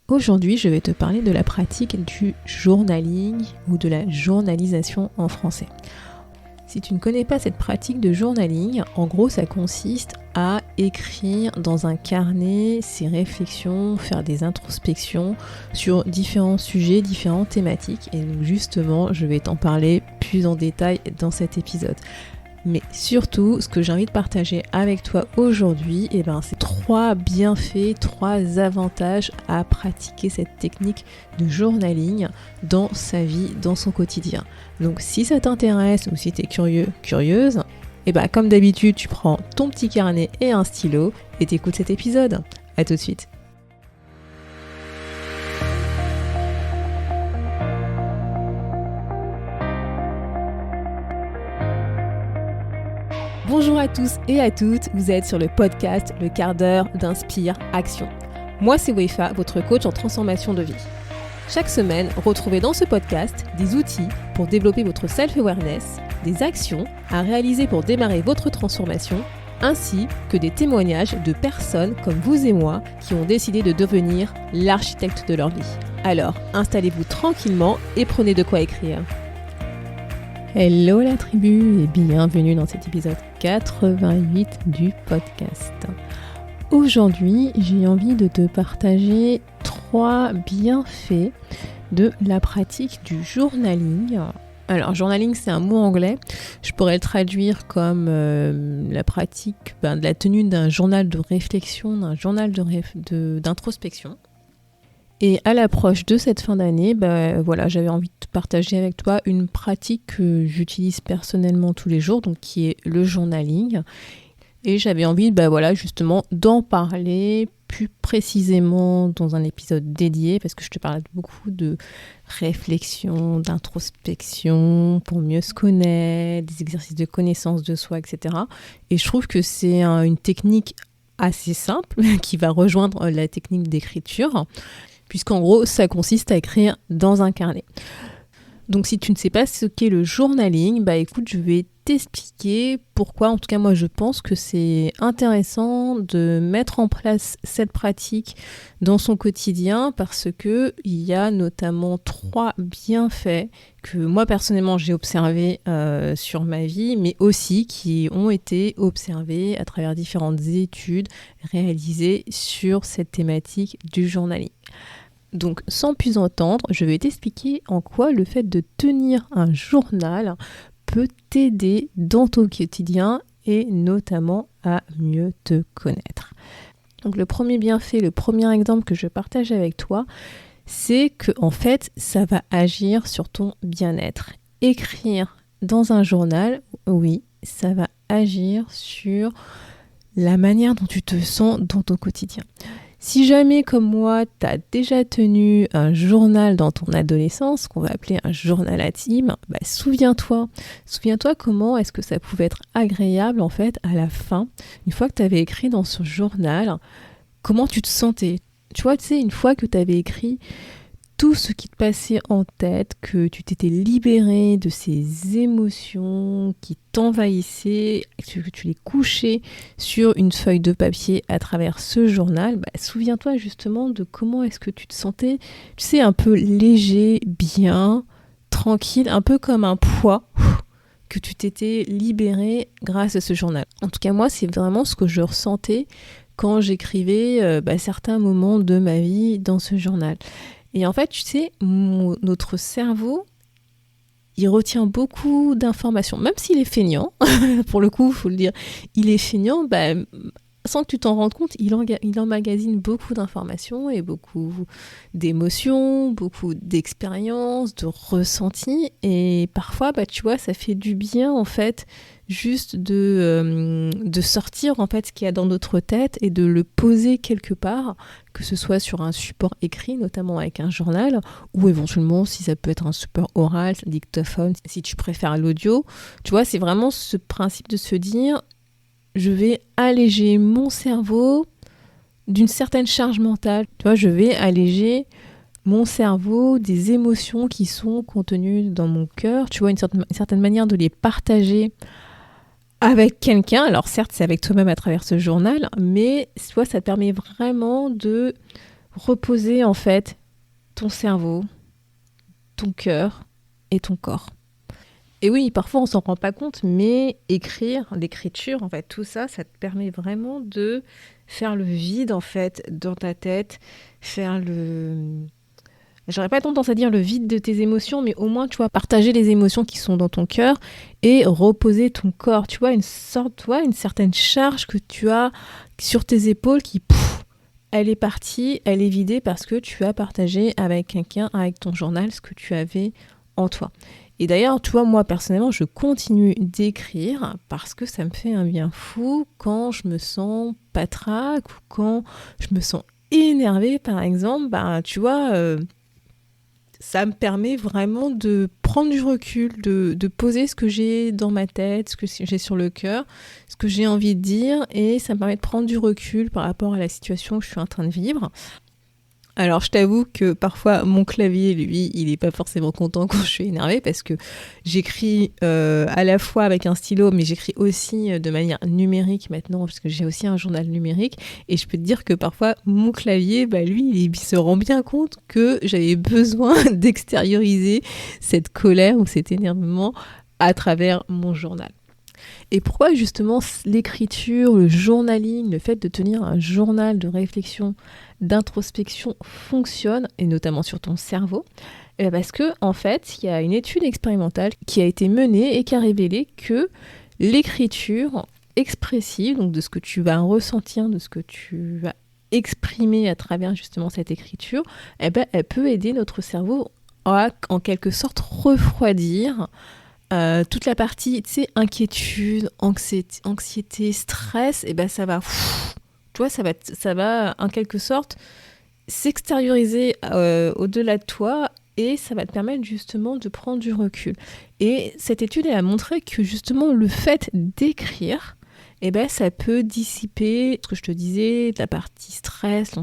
Aujourd'hui, je vais te parler de la pratique du journaling ou de la journalisation en français. Si tu ne connais pas cette pratique de journaling, en gros, ça consiste à écrire dans un carnet ses réflexions, faire des introspections sur différents sujets, différentes thématiques. Et donc justement, je vais t'en parler plus en détail dans cet épisode. Mais surtout, ce que j'ai envie de partager avec toi aujourd'hui, c'est 3 bienfaits, 3 avantages à pratiquer cette technique de journaling dans sa vie, dans son quotidien. Donc si ça t'intéresse ou si tu es curieux, curieuse, comme d'habitude, tu prends ton petit carnet et un stylo et t'écoutes cet épisode. À tout de suite. Bonjour à tous et à toutes, vous êtes sur le podcast Le quart d'heure d'Inspire Action. Moi c'est Wefa, votre coach en transformation de vie. Chaque semaine, retrouvez dans ce podcast des outils pour développer votre self-awareness, des actions à réaliser pour démarrer votre transformation, ainsi que des témoignages de personnes comme vous et moi qui ont décidé de devenir l'architecte de leur vie. Alors, installez-vous tranquillement et prenez de quoi écrire. Hello la tribu et bienvenue dans cet épisode 88 du podcast. Aujourd'hui, j'ai envie de te partager 3 bienfaits de la pratique du journaling. Alors, journaling, c'est un mot anglais. Je pourrais le traduire comme la pratique de la tenue d'un journal de réflexion, d'un journal d'introspection. Et à l'approche de cette fin d'année, j'avais envie de partager avec toi une pratique que j'utilise personnellement tous les jours, donc qui est le journaling. Et j'avais envie, justement, d'en parler plus précisément dans un épisode dédié, parce que je te parle beaucoup de réflexion, d'introspection, pour mieux se connaître, des exercices de connaissance de soi, etc. Et je trouve que c'est une technique assez simple qui va rejoindre la technique d'écriture, puisqu'en gros, ça consiste à écrire dans un carnet. Donc si tu ne sais pas ce qu'est le journaling, écoute, je vais t'expliquer pourquoi. En tout cas, moi, je pense que c'est intéressant de mettre en place cette pratique dans son quotidien parce que il y a notamment 3 bienfaits que moi, personnellement, j'ai observés sur ma vie, mais aussi qui ont été observés à travers différentes études réalisées sur cette thématique du journaling. Donc, sans plus entendre, je vais t'expliquer en quoi le fait de tenir un journal peut t'aider dans ton quotidien et notamment à mieux te connaître. Donc, le premier bienfait, le premier exemple que je partage avec toi, c'est que en fait, ça va agir sur ton bien-être. Écrire dans un journal, oui, ça va agir sur la manière dont tu te sens dans ton quotidien. Si jamais, comme moi, tu as déjà tenu un journal dans ton adolescence, qu'on va appeler un journal intime, souviens-toi comment est-ce que ça pouvait être agréable, en fait, à la fin, une fois que tu avais écrit dans ce journal, comment tu te sentais. Tu vois, une fois que tu avais écrit tout ce qui te passait en tête, que tu t'étais libéré de ces émotions qui t'envahissaient, que tu les couchais sur une feuille de papier à travers ce journal, souviens-toi justement de comment est-ce que tu te sentais, un peu léger, bien, tranquille, un peu comme un poids que tu t'étais libéré grâce à ce journal. En tout cas, moi, c'est vraiment ce que je ressentais quand j'écrivais certains moments de ma vie dans ce journal. Et en fait, notre cerveau, il retient beaucoup d'informations, même s'il est feignant, pour le coup, il faut le dire, il est feignant, sans que tu t'en rendes compte, il emmagasine beaucoup d'informations et beaucoup d'émotions, beaucoup d'expériences, de ressentis. Et parfois, ça fait du bien, en fait, juste de sortir, en fait, ce qu'il y a dans notre tête et de le poser quelque part, que ce soit sur un support écrit, notamment avec un journal, ou éventuellement, si ça peut être un support oral, un dictaphone, si tu préfères l'audio. Tu vois, c'est vraiment ce principe de se dire... je vais alléger mon cerveau d'une certaine charge mentale. Tu vois, je vais alléger mon cerveau des émotions qui sont contenues dans mon cœur. Tu vois, une certaine manière de les partager avec quelqu'un. Alors certes, c'est avec toi-même à travers ce journal, mais tu vois, ça te permet vraiment de reposer en fait ton cerveau, ton cœur et ton corps. Et oui, parfois on s'en rend pas compte, mais l'écriture, en fait, tout ça, ça te permet vraiment de faire le vide en fait dans ta tête, j'aurais pas tendance à dire le vide de tes émotions, mais au moins, tu vois, partager les émotions qui sont dans ton cœur et reposer ton corps. Tu vois, une certaine charge que tu as sur tes épaules qui, elle est partie, elle est vidée parce que tu as partagé avec quelqu'un, avec ton journal, ce que tu avais en toi. Et d'ailleurs, tu vois, moi, personnellement, je continue d'écrire parce que ça me fait un bien fou quand je me sens patraque ou quand je me sens énervée, par exemple. Tu vois... ça me permet vraiment de prendre du recul, de poser ce que j'ai dans ma tête, ce que j'ai sur le cœur, ce que j'ai envie de dire, et ça me permet de prendre du recul par rapport à la situation que je suis en train de vivre. Alors je t'avoue que parfois mon clavier, lui, il n'est pas forcément content quand je suis énervée parce que j'écris à la fois avec un stylo, mais j'écris aussi de manière numérique maintenant parce que j'ai aussi un journal numérique et je peux te dire que parfois mon clavier, lui, il se rend bien compte que j'avais besoin d'extérioriser cette colère ou cet énervement à travers mon journal. Et pourquoi justement l'écriture, le journaling, le fait de tenir un journal de réflexion, d'introspection fonctionne, et notamment sur ton cerveau? Parce que en fait, il y a une étude expérimentale qui a été menée et qui a révélé que l'écriture expressive, donc de ce que tu vas ressentir, de ce que tu vas exprimer à travers justement cette écriture, elle peut aider notre cerveau à en quelque sorte refroidir toute la partie, tu sais, inquiétude, anxiété, stress, et ça va, tu vois, ça va en quelque sorte s'extérioriser au-delà de toi et ça va te permettre justement de prendre du recul. Et cette étude, elle a montré que justement le fait d'écrire, ça peut dissiper, ce que je te disais, la partie stress,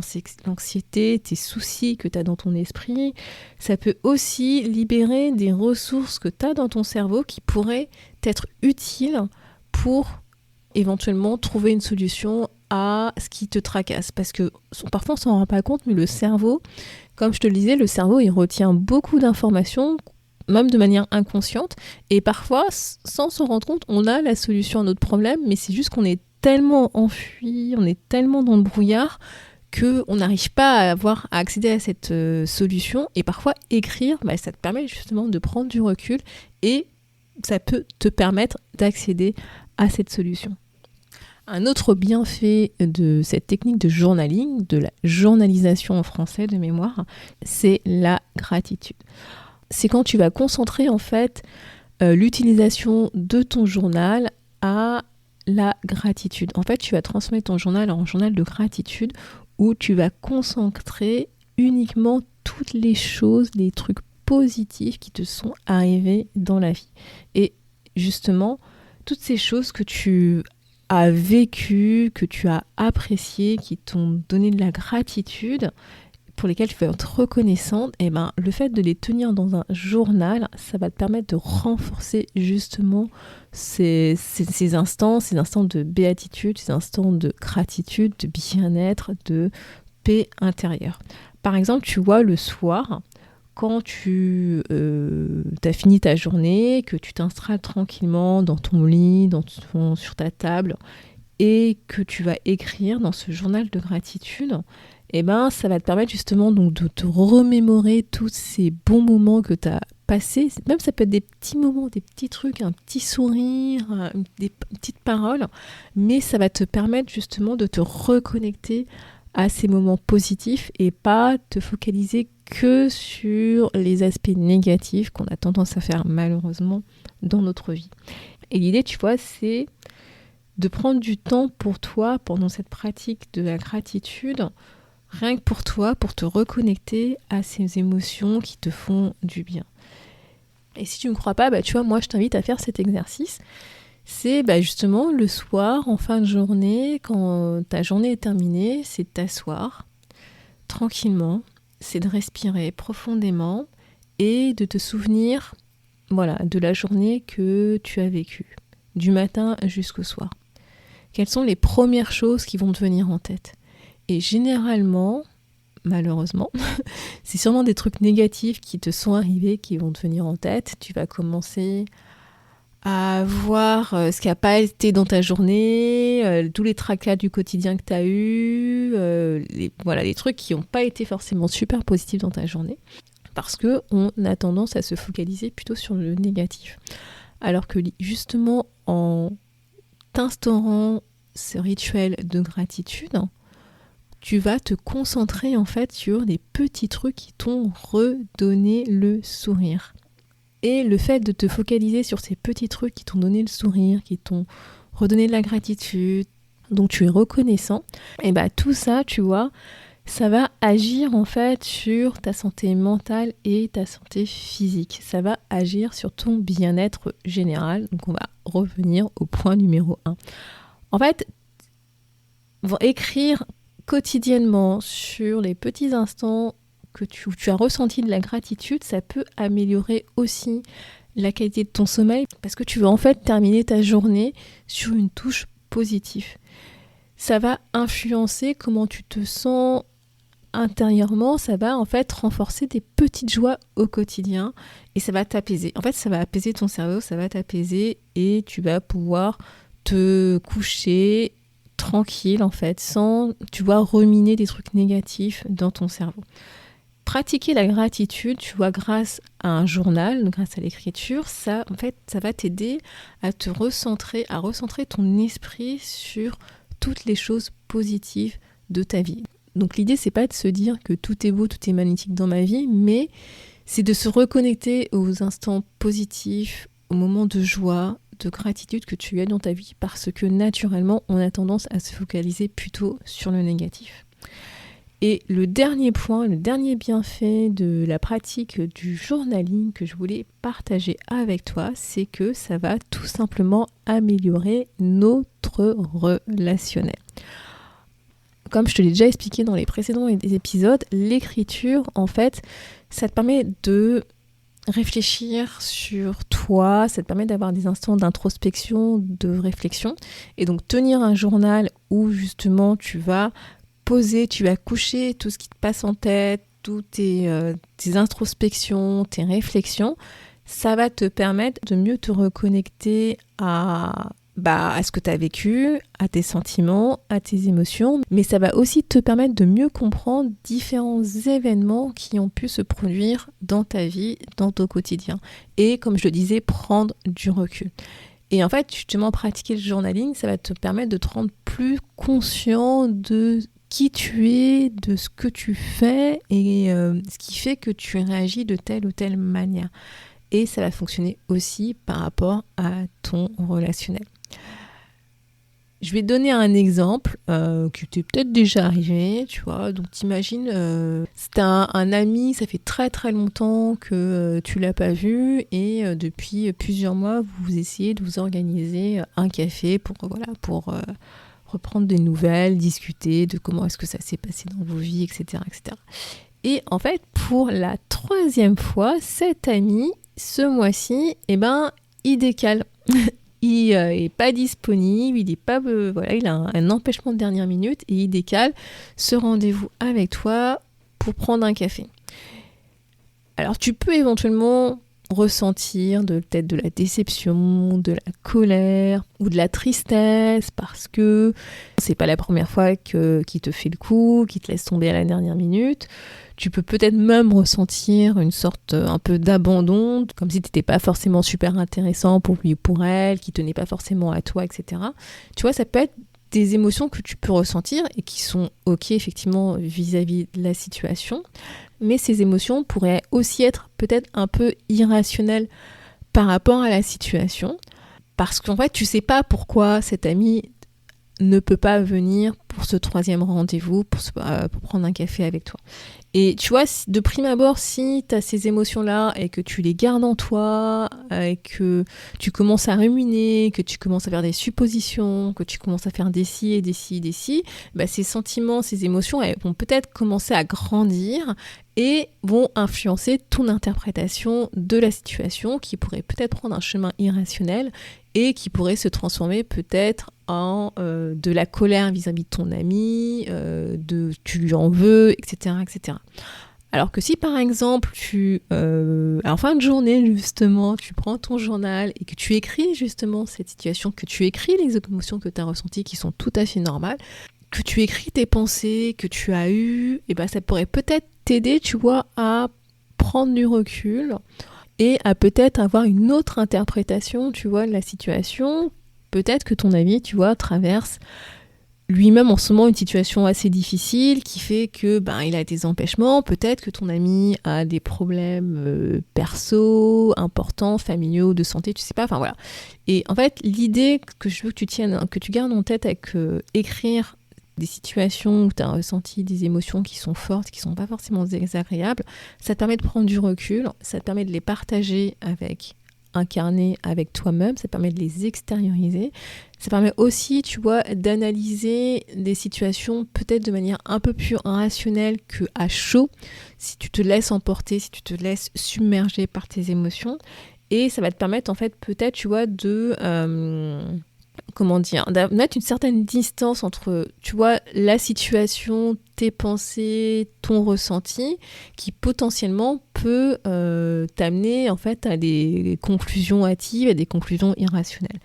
l'anxiété, tes soucis que tu as dans ton esprit. Ça peut aussi libérer des ressources que tu as dans ton cerveau qui pourraient t'être utiles pour éventuellement trouver une solution à ce qui te tracasse. Parce que parfois on s'en rend pas compte, mais le cerveau, comme je te le disais, le cerveau il retient beaucoup d'informations, même de manière inconsciente, et parfois, sans s'en rendre compte, on a la solution à notre problème, mais c'est juste qu'on est tellement enfui, on est tellement dans le brouillard, qu'on n'arrive pas à accéder à cette solution, et parfois écrire, ça te permet justement de prendre du recul, et ça peut te permettre d'accéder à cette solution. Un autre bienfait de cette technique de journaling, de la journalisation en français de mémoire, c'est la gratitude. C'est quand tu vas concentrer en fait l'utilisation de ton journal à la gratitude. En fait, tu vas transmettre ton journal en journal de gratitude où tu vas concentrer uniquement toutes les choses, les trucs positifs qui te sont arrivés dans la vie. Et justement, toutes ces choses que tu as vécues, que tu as appréciées, qui t'ont donné de la gratitude, pour lesquels tu vas être reconnaissante, le fait de les tenir dans un journal, ça va te permettre de renforcer justement ces instants de béatitude, ces instants de gratitude, de bien-être, de paix intérieure. Par exemple, tu vois, le soir, quand tu as fini ta journée, que tu t'installes tranquillement dans ton lit, sur ta table, et que tu vas écrire dans ce journal de gratitude, ça va te permettre justement donc de te remémorer tous ces bons moments que tu as passés. Même ça peut être des petits moments, des petits trucs, un petit sourire, des petites paroles, mais ça va te permettre justement de te reconnecter à ces moments positifs et pas te focaliser que sur les aspects négatifs qu'on a tendance à faire malheureusement dans notre vie. Et l'idée, tu vois, c'est de prendre du temps pour toi pendant cette pratique de la gratitude, rien que pour toi, pour te reconnecter à ces émotions qui te font du bien. Et si tu ne me crois pas, tu vois, moi je t'invite à faire cet exercice. C'est justement le soir, en fin de journée, quand ta journée est terminée, c'est de t'asseoir tranquillement, c'est de respirer profondément et de te souvenir de la journée que tu as vécue, du matin jusqu'au soir. Quelles sont les premières choses qui vont te venir en tête ? Et généralement, malheureusement. C'est sûrement des trucs négatifs qui te sont arrivés, qui vont te venir en tête. Tu vas commencer à voir ce qui n'a pas été dans ta journée, tous les tracas du quotidien que tu as eu, les trucs qui n'ont pas été forcément super positifs dans ta journée, parce qu'on a tendance à se focaliser plutôt sur le négatif. Alors que justement, en t'instaurant ce rituel de gratitude, tu vas te concentrer en fait sur les petits trucs qui t'ont redonné le sourire. Et le fait de te focaliser sur ces petits trucs qui t'ont donné le sourire, qui t'ont redonné de la gratitude, dont tu es reconnaissant, et tout ça, tu vois, ça va agir en fait sur ta santé mentale et ta santé physique. Ça va agir sur ton bien-être général. Donc on va revenir au point numéro 1. En fait, écrire quotidiennement sur les petits instants que tu as ressenti de la gratitude, ça peut améliorer aussi la qualité de ton sommeil parce que tu vas en fait terminer ta journée sur une touche positive. Ça va influencer comment tu te sens intérieurement, ça va en fait renforcer des petites joies au quotidien et ça va t'apaiser. En fait, ça va apaiser ton cerveau, ça va t'apaiser et tu vas pouvoir te coucher tranquille en fait, sans, tu vois, ruminer des trucs négatifs dans ton cerveau. Pratiquer la gratitude, tu vois, grâce à un journal, grâce à l'écriture, ça, en fait, ça va t'aider à te recentrer, à recentrer ton esprit sur toutes les choses positives de ta vie. Donc l'idée, c'est pas de se dire que tout est beau, tout est magnifique dans ma vie, mais c'est de se reconnecter aux instants positifs, aux moments de joie, de gratitude que tu as dans ta vie, parce que naturellement, on a tendance à se focaliser plutôt sur le négatif. Et le dernier point, le dernier bienfait de la pratique du journaling que je voulais partager avec toi, c'est que ça va tout simplement améliorer notre relationnel. Comme je te l'ai déjà expliqué dans les précédents épisodes, l'écriture, en fait, ça te permet de réfléchir sur toi, ça te permet d'avoir des instants d'introspection, de réflexion. Et donc, tenir un journal où justement tu vas poser, tu vas coucher tout ce qui te passe en tête, toutes tes introspections, tes réflexions, ça va te permettre de mieux te reconnecter à ce que tu as vécu, à tes sentiments, à tes émotions, mais ça va aussi te permettre de mieux comprendre différents événements qui ont pu se produire dans ta vie, dans ton quotidien. Et comme je le disais, prendre du recul. Et en fait, justement, pratiquer le journaling, ça va te permettre de te rendre plus conscient de qui tu es, de ce que tu fais et ce qui fait que tu réagis de telle ou telle manière. Et ça va fonctionner aussi par rapport à ton relationnel. Je vais te donner un exemple qui t'est peut-être déjà arrivé, tu vois. Donc t'imagines, c'est un ami, ça fait très très longtemps que tu l'as pas vu et depuis plusieurs mois, vous essayez de vous organiser un café pour reprendre des nouvelles, discuter de comment est-ce que ça s'est passé dans vos vies, etc., etc. Et en fait, pour la 3e fois, cet ami, ce mois-ci, il décale. Il est pas disponible, il a un empêchement de dernière minute et il décale ce rendez-vous avec toi pour prendre un café. Alors tu peux éventuellement ressentir peut-être de la déception, de la colère ou de la tristesse parce que c'est pas la première fois qu'il te fait le coup, qu'il te laisse tomber à la dernière minute. Tu peux peut-être même ressentir une sorte un peu d'abandon, comme si tu n'étais pas forcément super intéressant pour lui ou pour elle, qui tenait pas forcément à toi, etc. Tu vois, ça peut être des émotions que tu peux ressentir et qui sont ok effectivement vis-à-vis de la situation, mais ces émotions pourraient aussi être peut-être un peu irrationnelles par rapport à la situation, parce qu'en fait tu sais pas pourquoi cet ami ne peut pas venir pour ce 3e rendez-vous, pour prendre un café avec toi. Et tu vois, de prime abord, si tu as ces émotions-là et que tu les gardes en toi, et que tu commences à ruminer, que tu commences à faire des suppositions, que tu commences à faire des ci, ces sentiments, ces émotions, elles vont peut-être commencer à grandir et vont influencer ton interprétation de la situation qui pourrait peut-être prendre un chemin irrationnel et qui pourrait se transformer peut-être en de la colère vis-à-vis de ton ami, tu lui en veux, etc., etc. Alors que si par exemple en fin de journée justement, tu prends ton journal et que tu écris justement cette situation, que tu écris les émotions que tu as ressenties qui sont tout à fait normales, que tu écris tes pensées que tu as eues, et ben ça pourrait peut-être t'aider, tu vois, à prendre du recul et à peut-être avoir une autre interprétation, tu vois, de la situation. Peut-être que ton ami, tu vois, traverse lui-même en ce moment une situation assez difficile qui fait que il a des empêchements, peut-être que ton ami a des problèmes perso, importants, familiaux, de santé, tu sais pas, enfin voilà. Et en fait, l'idée que je veux que tu tiennes, que tu gardes en tête avec écrire des situations où tu as ressenti des émotions qui sont fortes, qui sont pas forcément désagréables, ça te permet de prendre du recul, ça te permet de les partager avec un carnet avec toi-même, ça permet de les extérioriser, ça permet aussi, tu vois, d'analyser des situations peut-être de manière un peu plus rationnelle que à chaud, si tu te laisses emporter, si tu te laisses submerger par tes émotions, et ça va te permettre en fait peut-être, tu vois, de mettre une certaine distance entre, tu vois, la situation, tes pensées, ton ressenti, qui potentiellement peut t'amener en fait à des conclusions hâtives, à des conclusions irrationnelles.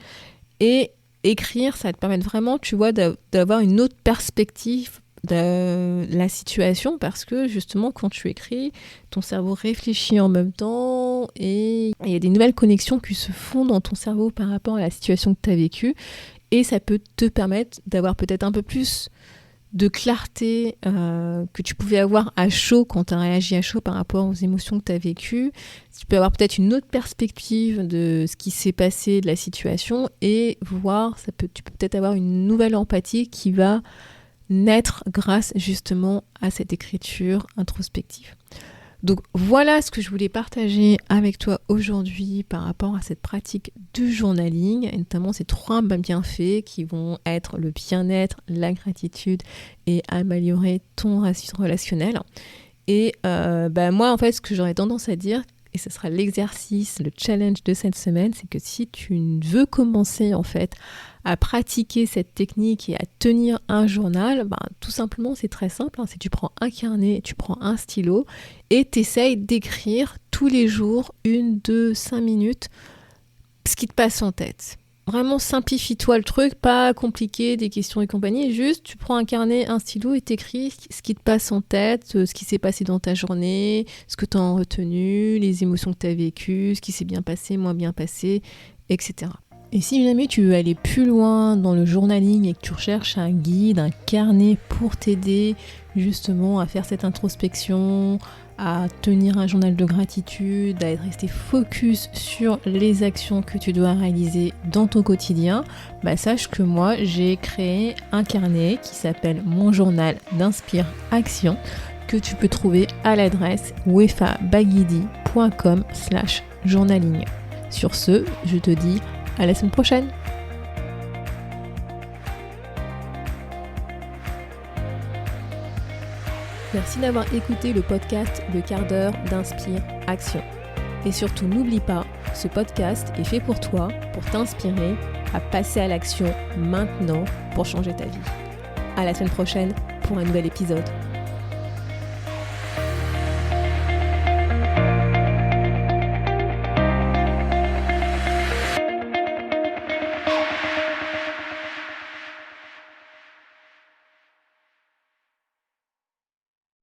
Et écrire, ça va te permettre vraiment, tu vois, d'avoir une autre perspective de la situation, parce que justement quand tu écris, ton cerveau réfléchit en même temps et il y a des nouvelles connexions qui se font dans ton cerveau par rapport à la situation que tu as vécue, et ça peut te permettre d'avoir peut-être un peu plus de clarté que tu pouvais avoir à chaud quand tu as réagi à chaud par rapport aux émotions que tu as vécues. Tu peux avoir peut-être une autre perspective de ce qui s'est passé, de la situation, et voir, tu peux peut-être avoir une nouvelle empathie qui va naître grâce justement à cette écriture introspective. Donc voilà ce que je voulais partager avec toi aujourd'hui par rapport à cette pratique du journaling, et notamment ces 3 bienfaits qui vont être le bien-être, la gratitude et améliorer ton relationnel. Et moi en fait ce que j'aurais tendance à dire, et ce sera l'exercice, le challenge de cette semaine, c'est que si tu veux commencer en fait à pratiquer cette technique et à tenir un journal, tout simplement c'est très simple, c'est tu prends un carnet, tu prends un stylo et t'essayes d'écrire tous les jours 1, 2, 5 minutes ce qui te passe en tête. Vraiment simplifie-toi le truc, pas compliqué, des questions et compagnie, juste tu prends un carnet, un stylo et t'écris ce qui te passe en tête, ce qui s'est passé dans ta journée, ce que tu as retenu, les émotions que tu as vécues, ce qui s'est bien passé, moins bien passé, etc. Et si jamais tu veux aller plus loin dans le journaling et que tu recherches un guide, un carnet pour t'aider justement à faire cette introspection, à tenir un journal de gratitude, à rester focus sur les actions que tu dois réaliser dans ton quotidien, sache que moi j'ai créé un carnet qui s'appelle Mon journal d'Inspire Action, que tu peux trouver à l'adresse wefabagidi.com/journaling. Sur ce, je te dis à la semaine prochaine. Merci d'avoir écouté le podcast Le quart d'heure d'Inspire Action. Et surtout, n'oublie pas, ce podcast est fait pour toi, pour t'inspirer à passer à l'action maintenant pour changer ta vie. À la semaine prochaine pour un nouvel épisode.